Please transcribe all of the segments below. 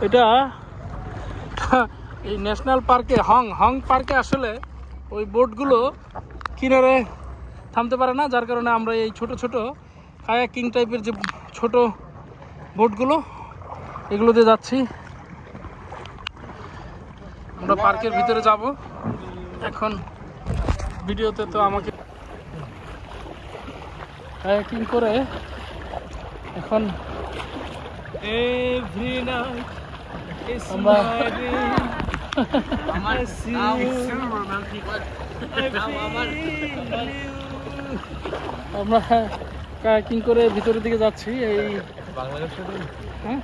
এটা এই ন্যাশনাল পার্কে হং পার্কে আসলে ওই বোটগুলো কিনারে থামতে পারে না, যার কারণে আমরা এই ছোট ছোট কায়াকিং টাইপের যে ছোট বোটগুলো এগুলোতে যাচ্ছি। আমরা পার্কের ভিতরে যাব এখন। ভিডিওতে তো আমাকে কায়াকিং করে এখন এভরি নাইট আমরা আমরা কায়াকিং করে ভিতরের দিকে যাচ্ছি। এই বাংলাদেশে হ্যাঁ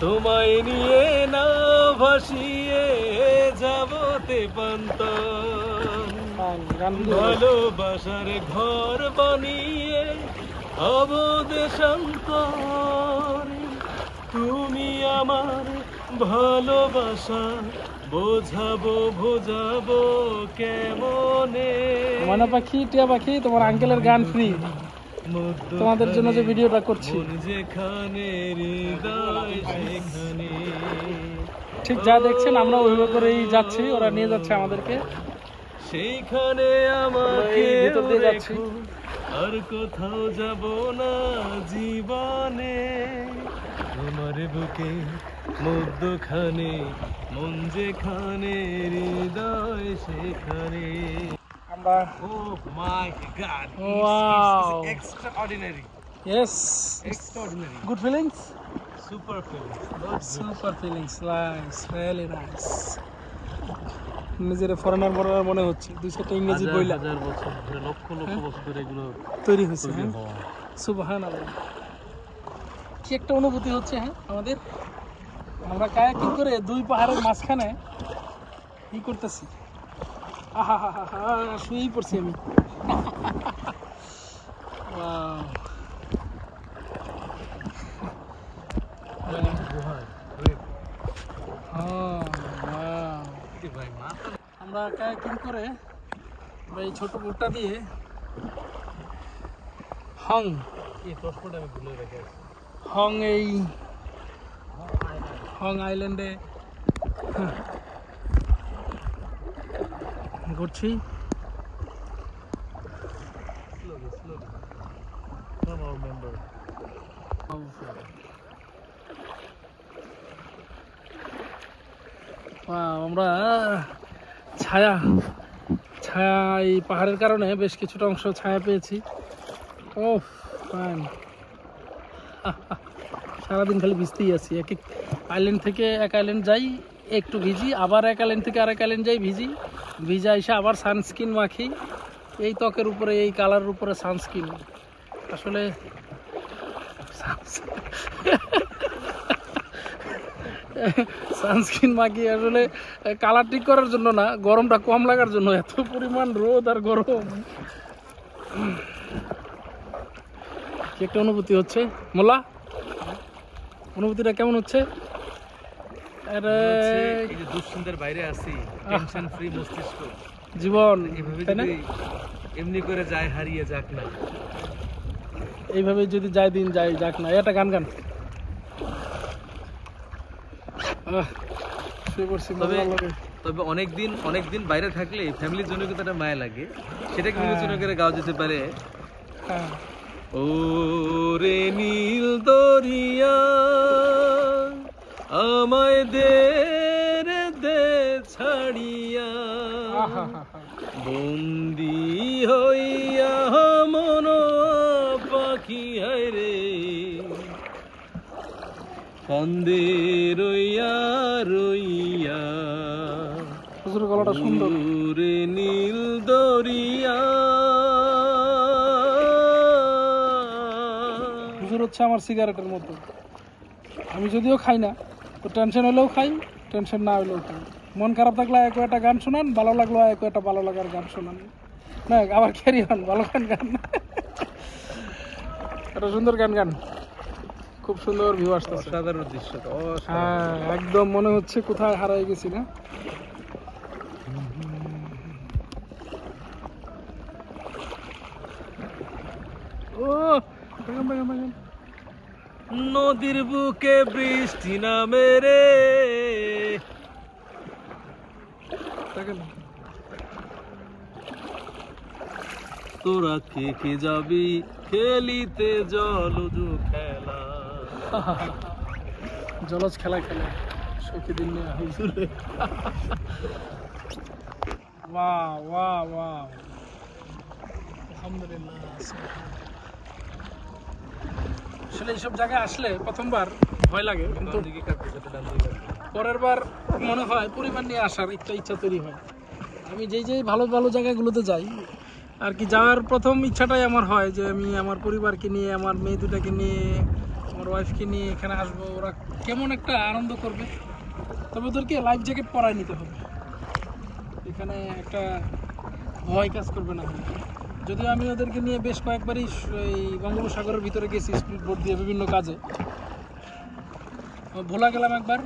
তোমায় নিয়ে না ভাসিয়ে যাবতে পান্ত, ভালোবাসার ঘর বানিয়ে অবদেশান্তর, তুমি আমার ভালোবাসা বোঝাবো কেমনে। ময়না পাখি, টিয়া পাখি, তোমার আঙ্কেলের গান ফ্রি, তোমাদের জন্য যে ভিডিওটা করছি। ঠিক যা দেখছেন আমরা ওইভাবে করেই যাচ্ছি, ওরা নিয়ে যাচ্ছে আমাদেরকে সেইখানে, আমাকে ভিতর দিয়ে যাচ্ছি। আর কোথাও যাব না জীবনে, তোমার বুকে মধ্যখানে মন যেখানে হৃদয় সেখানে। আমরা oh my god, wow, it's extraordinary. Yes, extraordinary. Good feelings, super feelings, nice, really nice. নিজের ফরেনার মনে হচ্ছে, দুই চারটা ইংরেজি বইলা হাজার বছর ধরে, লক্ষ বছর ধরে এগুলো তৈরি হয়েছে। সুবহানাল্লাহ, কি একটা অনুভূতি হচ্ছে। হ্যাঁ আমাদের, আমরা কায়াকিং করে দুই পাহাড়ের মাঝখানে কি করতেছি। আহা হা হা হা, শুয়েই পড়ছি আমি। আমরা কায়াকিং করে এই ছোট বোটটা দিয়ে হং আইল্যান্ডে ঘুরছি। আমরা ছায়া এই পাহাড়ের কারণে বেশ কিছুটা অংশ ছায়া পেয়েছি। ও ফাইন, সারাদিন খালি ভিজতেই আছি। এক আইল্যান্ড থেকে এক আইল্যান্ড যাই, একটু ভিজি, আবার এক আইল্যান্ড থেকে আরেক আইল্যান্ড যাই, ভিজা এসে আবার সানস্ক্রিন মাখি। এই ত্বকের উপরে, এই কালারের উপরে সানস্ক্রিন। আসলে সানস্ক্রিন মাখি আসলে কালার ঠিক করার জন্য না, গরমটা কম লাগার জন্য। এত পরিমাণ রোদ আর গরম, কি একটা অনুভূতি হচ্ছে। মোল্লা, অনুভূতিটা কেমন হচ্ছে? দুশ্চিন্তার বাইরে আছি, টেনশন ফ্রি মস্তিষ্ক, জীবন এমনি করে যায়, হারিয়ে যাক না, এইভাবে যদি যায় দিন যায় যাক না। এটা গান তবে অনেকদিন বাইরে থাকলে ফ্যামিলির জন্য কিন্তু একটা মায়া লাগে, সেটাকে বিবেচনা করে গাওয়া যেতে পারে। ও রে নীল দরিয়া আমায় দে ছাড়িয়া, বন্দি হইয়া মন পাখি রে কান্দে রইয়া গলাটা সুন্দর। রে নীল দরিয়া হুজুর হচ্ছে আমার সিগারেটের মতো, আমি যদিও খাই না, তো টেনশন হলেও খাই, টেনশন না হলেও খাই। মন খারাপ থাকলে এক একটা গান শোনান, ভালো লাগলো এক একটা ভালো লাগার গান শোনান, না আবার ক্যারি হন, ভালো গান একটা সুন্দর গান, খুব সুন্দর ভিউ আসতেছে, সাধারণ দৃশ্য। হ্যাঁ একদম মনে হচ্ছে কোথায় হারাই গেছি না। ও নদীর বুকে বৃষ্টি নামে রে, তোরা কে কে যাবি খেলিতে জলজ খেলা। জলজ খেলা খেলে সখী দিন হুজুরে। ওয়াও ওয়াও ওয়াও, আলহামদুলিল্লাহ। আসলে এইসব জায়গায় আসলে প্রথমবার ভয় লাগে, কিন্তু পরের বার মনে হয় পরিবার নিয়ে আসার একটা ইচ্ছা তৈরি হয়। আমি যেই ভালো ভালো জায়গাগুলোতে যাই আর কি, যাওয়ার প্রথম ইচ্ছাটাই আমার হয় যে আমি আমার পরিবারকে নিয়ে, আমার মেয়ে দুটাকে নিয়ে, আমার ওয়াইফকে নিয়ে এখানে আসবো, ওরা কেমন একটা আনন্দ করবে। তবে ওদেরকে লাইফ জ্যাকেট পরায় নিতে হবে, এখানে একটা ভয় কাজ করবে না। যদিও আমি ওদেরকে নিয়ে বেশ কয়েকবারই এই বঙ্গোপসাগরের ভিতরে গেছি স্পিড বোট দিয়ে বিভিন্ন কাজে। ভোলা গেলাম একবার,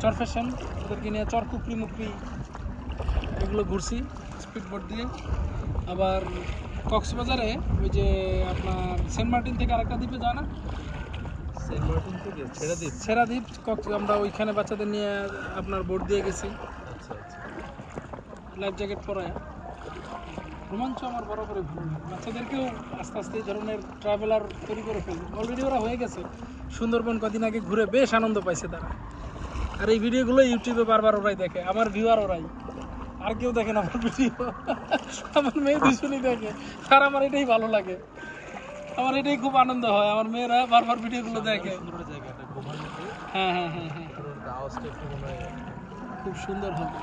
চরফেশন, ওদেরকে নিয়ে চরকুকরি মুকরি এগুলো ঘুরছি স্পিড বোট দিয়ে। আবার কক্সবাজারে ওই যে আপনার সেন্ট মার্টিন থেকে আরেকটা দ্বীপে যায় না, সেন্ট মার্টিন থেকে ছেড়াদ্বীপ, আমরা ওইখানে বাচ্চাদের নিয়ে আপনার বোট দিয়ে গেছি। আচ্ছা আচ্ছা, লাইফ জ্যাকেট পরায় রোমাঞ্চ আমার বরাবরই ভালো লাগে। বাচ্চাদেরকেও আস্তে আস্তে এই ধরনের ট্রাভেলার তৈরি করে ফেলবে, অলরেডি ওরা হয়ে গেছে। সুন্দরবন কদিন আগে ঘুরে বেশ আনন্দ পাইছে তারা। আর এই ভিডিওগুলো ইউটিউবে বারবার ওরাই দেখে, আমার ভিউয়ার ওরাই, আর কেউ দেখে না আমার ভিডিও। আমার মেয়ে দুজনই দেখে, আর আমার এটাই ভালো লাগে, আমার এটাই খুব আনন্দ হয়। আমার মেয়েরা বারবার ভিডিওগুলো দেখে। হ্যাঁ হ্যাঁ হ্যাঁ হ্যাঁ, খুব সুন্দর হবে,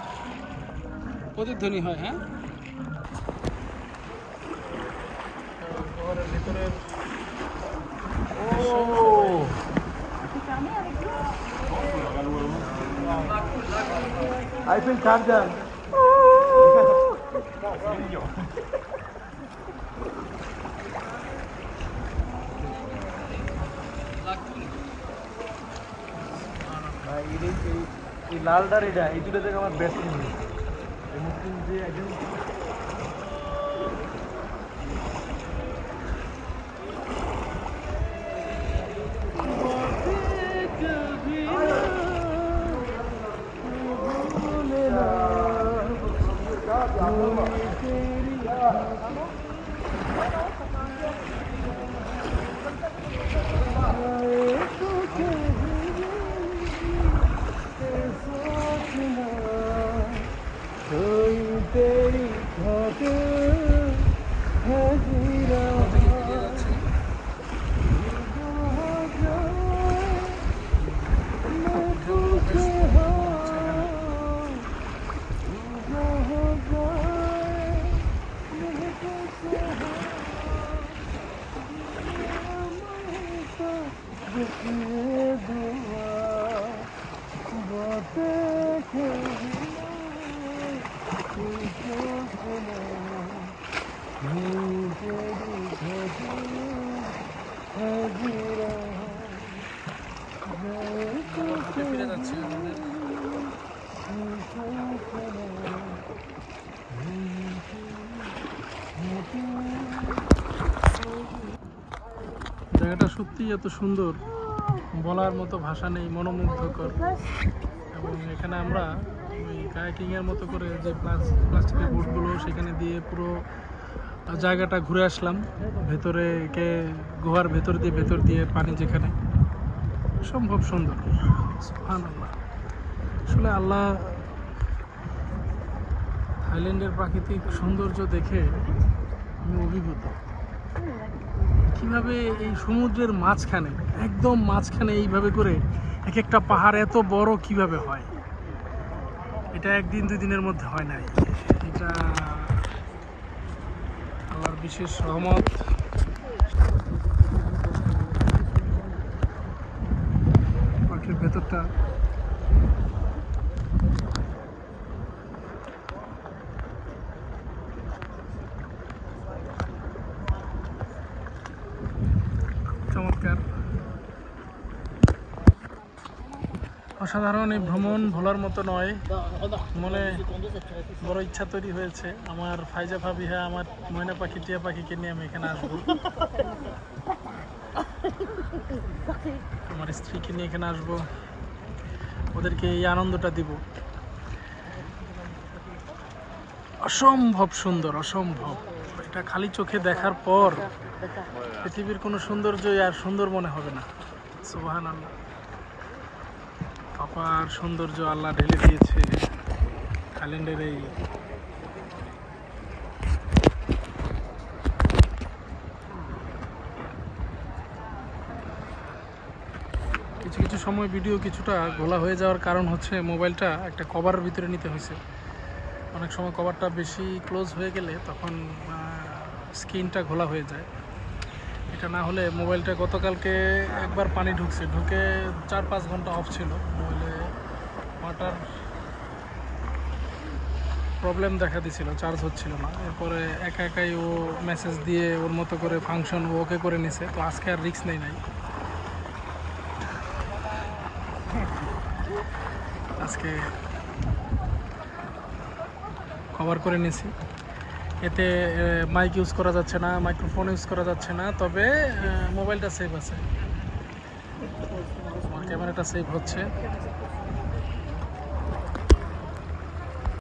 প্রতিধ্বনি হয়। হ্যাঁ, ভিতরের আইফেল চার্জার এই লালটার এটা, এই দুটো থেকে আমার বেস্ট মনে হয়। মুসলিম যে একজন জায়গাটা সত্যিই এত সুন্দর, বলার মতো ভাষা নেই, মনোমুগ্ধকর। এবং এখানে আমরা ওই কায়াকিংয়ের মতো করে যে প্লাস্টিকের বোটগুলো সেখানে দিয়ে পুরো জায়গাটা ঘুরে আসলাম। ভেতরে গুহার ভেতর দিয়ে পানি, যেখানে সম্ভব সুন্দর। সুবহানাল্লাহ, আসলে আল্লাহ থাইল্যান্ডের প্রাকৃতিক সৌন্দর্য দেখে আমি অভিভূত। কিভাবে এই সমুদ্রের মাঝখানে, একদম মাঝখানে এইভাবে করে এক একটা পাহাড় এত বড় কিভাবে হয়, এটা একদিন দুই দিনের মধ্যে হয় নাই। এটা আল্লাহর বিশেষ রহমত। পাখির ভেতরটা চমৎকার। অসাধারণ এই ভ্রমণ ভোলার মতো নয়, মনে বড় ইচ্ছা তৈরি হয়েছে আমার ফাইজা ভাবি, হ্যাঁ আমার ময়না পাখি টিয়া পাখিকে নিয়ে আমি এখানে আসবো, আমার স্ত্রীকে নিয়ে এখানে আসবো, ওদেরকে এই আনন্দটা দিব। অসম্ভব সুন্দর, অসম্ভব। এটা খালি চোখে দেখার পর পৃথিবীর কোনো সৌন্দর্যই আর সুন্দর মনে হবে না। সুবহানাল্লাহ, অপার সৌন্দর্য আল্লাহ ঢেলে দিয়েছে থাইল্যান্ডের এই কিছু কিছু সময় ভিডিও কিছুটা ঘোলা হয়ে যাওয়ার কারণ হচ্ছে মোবাইলটা একটা কভারের ভিতরে নিতে হয়েছে। অনেক সময় কভারটা বেশি ক্লোজ হয়ে গেলে তখন স্ক্রিনটা ঘোলা হয়ে যায়। এটা না হলে মোবাইলটা গতকালকে একবার পানি ঢুকছে, ঢুকে 4-5 ঘন্টা অফ ছিল। মোবাইলে ওয়াটার প্রবলেম দেখা দিছিল, চার্জ হচ্ছিল না। এরপরে একা একাই ও মেসেজ দিয়ে ওর মতো করে ফাংশন ওকে করে নিছে। তো আজকে আর রিস্ক নেই নাই, আজকে কভার করে নিয়েছি। এতে মাইক ইউজ করা যাচ্ছে না, মাইক্রোফোন ইউজ করা যাচ্ছে না, তবে মোবাইলটা সেভ আছে, আমার ক্যামেরাটা সেভ হচ্ছে।